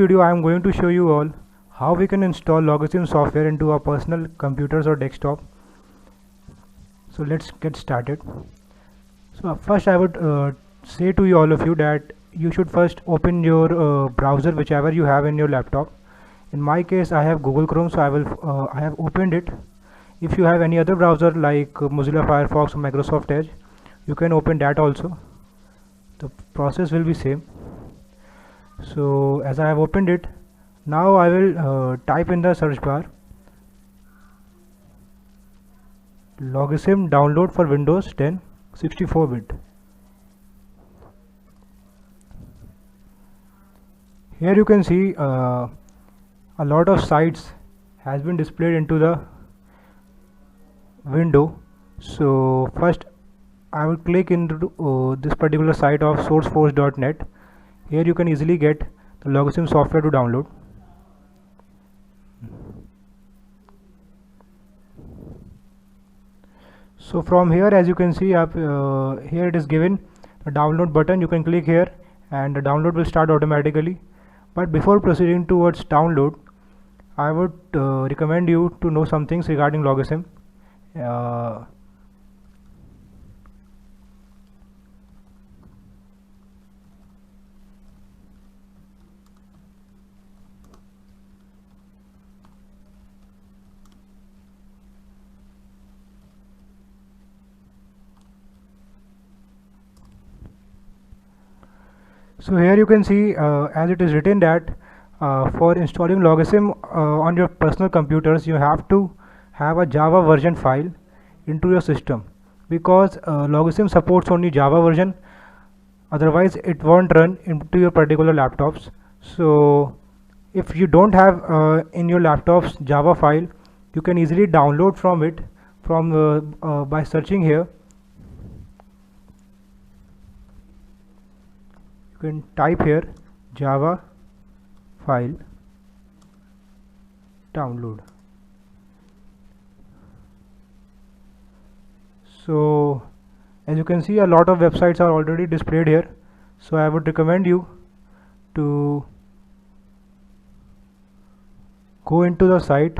video I am going to show you all how we can install Logasim software into our personal computers or desktop. So let's get started. So first I would say to you all of you that you should first open your browser whichever you have in your laptop. In my case I have Google Chrome, so I have opened it. If you have any other browser like Mozilla Firefox or Microsoft Edge, you can open that also. The process will be same. So as I have opened it, now I will type in the search bar Logasim download for Windows 10 64-bit. Here you can see a lot of sites has been displayed into the window. So first I will click into this particular site of sourceforge.net. Here you can easily get the Logasim software to download. So from here, as you can see up here it is given a download button. You can click here and the download will start automatically. But before proceeding towards download, I would recommend you to know some things regarding Logasim. So here you can see as it is written that for installing Logasim on your personal computers, you have to have a Java version file into your system, because Logasim supports only Java version, otherwise it won't run into your particular laptops. So if you don't have in your laptops Java file, you can easily download from it from by searching here. You can type here Java file download. So as you can see, a lot of websites are already displayed here, so I would recommend you to go into the site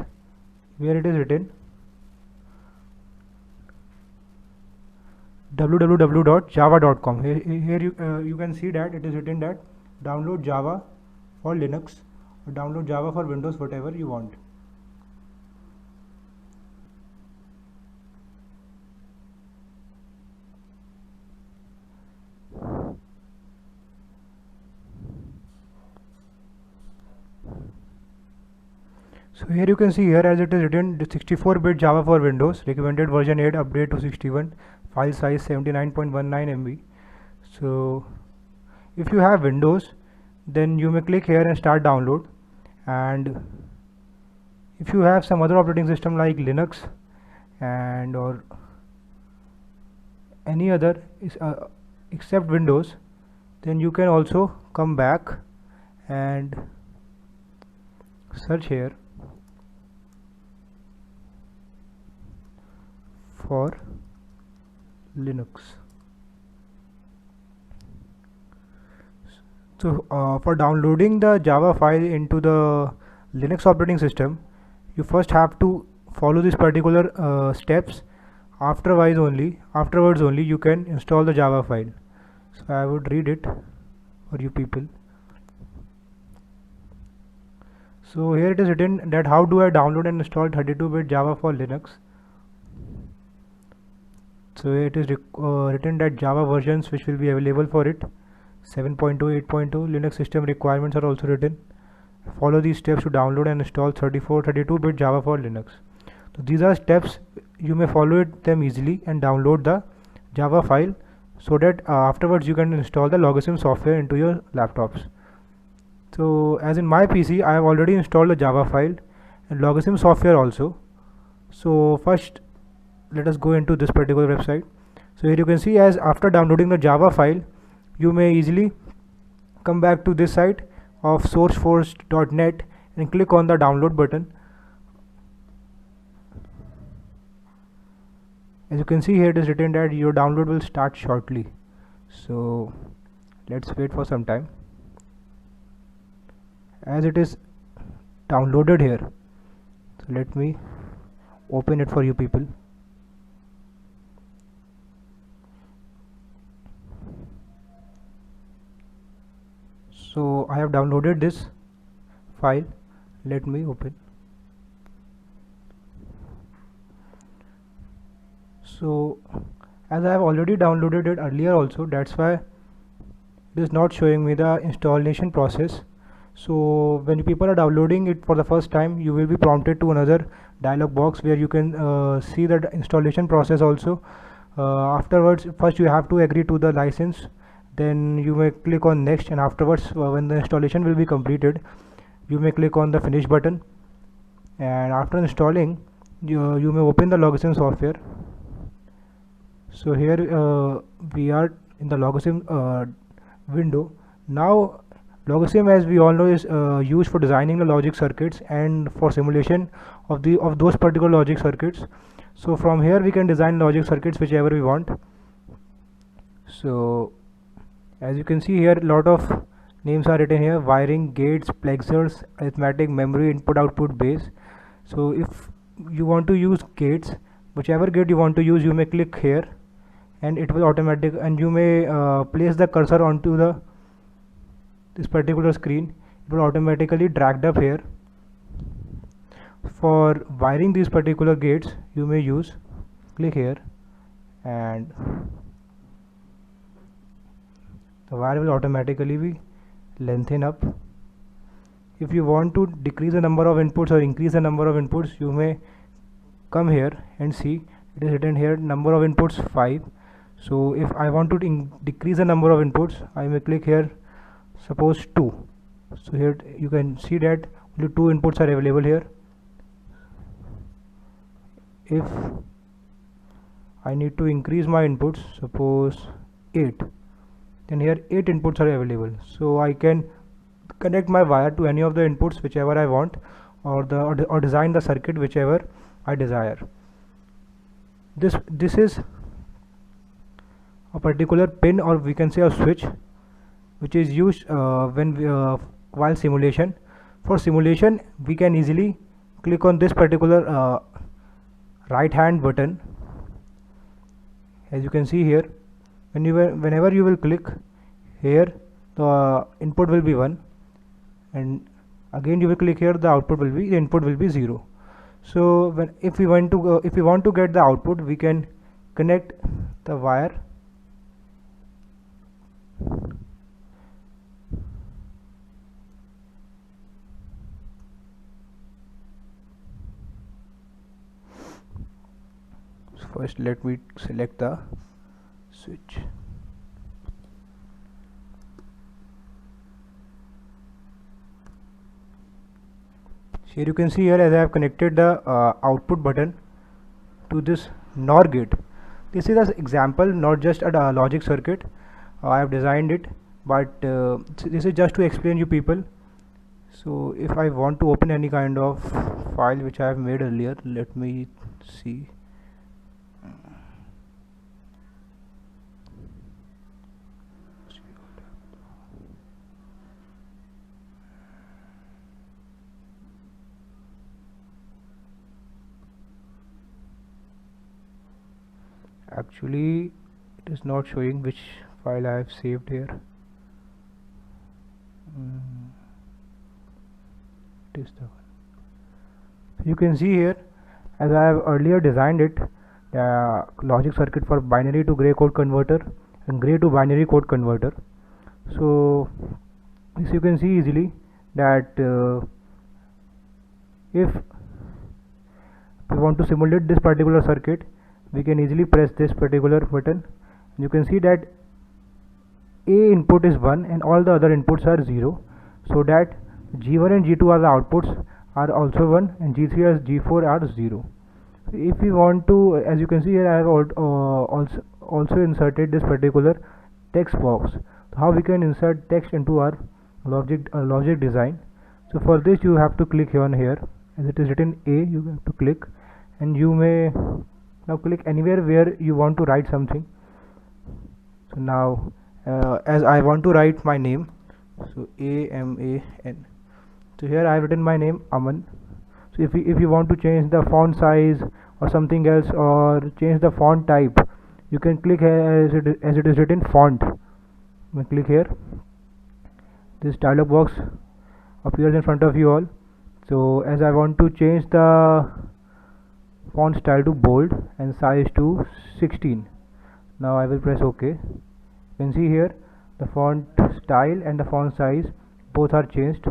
where it is written www.java.com. Here you can see that it is written that download Java for Linux or download Java for Windows, whatever you want. So here you can see here as it is written 64-bit Java for Windows, recommended version 8, update to 61, file size 79.19 MB. So if you have Windows, then you may click here and start download, and if you have some other operating system like Linux and or any other except Windows, then you can also come back and search here for Linux. So for downloading the Java file into the Linux operating system, you first have to follow these particular steps. Afterwards only you can install the Java file. So I would read it for you people. So here it is written that how do I download and install 32-bit Java for Linux. So it is written that Java versions which will be available for it 7.2, 8.2. Linux system requirements are also written. Follow these steps to download and install 32-bit Java for Linux. So these are steps, you may follow them easily and download the Java file, so that afterwards you can install the Logasim software into your laptops. So as in my PC, I have already installed the Java file and Logasim software also. So first let us go into this particular website. So here you can see, as after downloading the Java file, you may easily come back to this site of sourceforge.net and click on the download button. As you can see here, it is written that your download will start shortly. So let's wait for some time. as it is downloaded here. So let me open it for you people. So I have downloaded this file. Let me open. So as I have already downloaded it earlier also, that's why it is not showing me the installation process. So when people are downloading it for the first time, you will be prompted to another dialog box where you can see the installation process also. Afterwards, first you have to agree to the license, then you may click on next, and afterwards when the installation will be completed, you may click on the finish button, and after installing you may open the Logasim software. So here we are in the Logasim window. Now Logasim, as we all know, is used for designing the logic circuits and for simulation of those particular logic circuits. So from here we can design logic circuits whichever we want. So as you can see here, a lot of names are written here: wiring, gates, plexers, arithmetic, memory, input, output, base. So if you want to use gates, whichever gate you want to use, you may click here and it will automatic, and you may place the cursor onto this particular screen. It will automatically dragged up here. For wiring these particular gates, you may click here, and the wire will automatically be lengthen up. If you want to decrease the number of inputs or increase the number of inputs, you may come here and see it is written here number of inputs 5. So if I want to decrease the number of inputs, I may click here, suppose 2. So here you can see that only 2 inputs are available here. If I need to increase my inputs, suppose 8, then here 8 inputs are available. So I can connect my wire to any of the inputs whichever I want, or design the circuit whichever I desire. This is a particular pin, or we can say a switch, which is used while simulation. For simulation, we can easily click on this particular right hand button. As you can see here, whenever you will click here, the input will be 1, and again you will click here, the input will be 0. So if we want to get the output, we can connect the wire first. Let me select the switch. Here you can see here, as I have connected the output button to this NOR gate. This is an example, not just a logic circuit. I have designed it, but this is just to explain you people. So if I want to open any kind of file which I have made earlier, let me see. Actually, it is not showing which file I have saved here. It is the one. You can see here, as I have earlier designed it, the logic circuit for binary to gray code converter and gray to binary code converter. So this you can see easily that if we want to simulate this particular circuit, we can easily press this particular button. You can see that A input is 1 and all the other inputs are 0, so that G1 and G2 are the outputs are also 1, and G3 and G4 are 0. If we want to, as you can see here, I have also inserted this particular text box. So how we can insert text into our logic design? So for this you have to click on here, as it is written A, you have to click, and you may now click anywhere where you want to write something. So now as I want to write my name, so AMAN, So here I have written my name Aman. So if you want to change the font size or something else, or change the font type, you can click here as it is written font. You click here, this dialog box appears in front of you all. So as I want to change the font style to bold and size to 16, now I will press OK. You can see here the font style and the font size both are changed.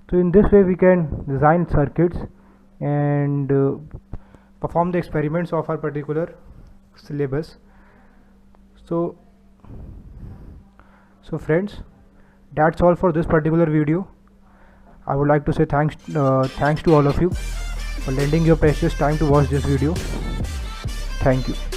So in this way we can design circuits and perform the experiments of our particular syllabus. So friends, that's all for this particular video. I would like to say thanks to all of you for lending your precious time to watch this video. Thank you.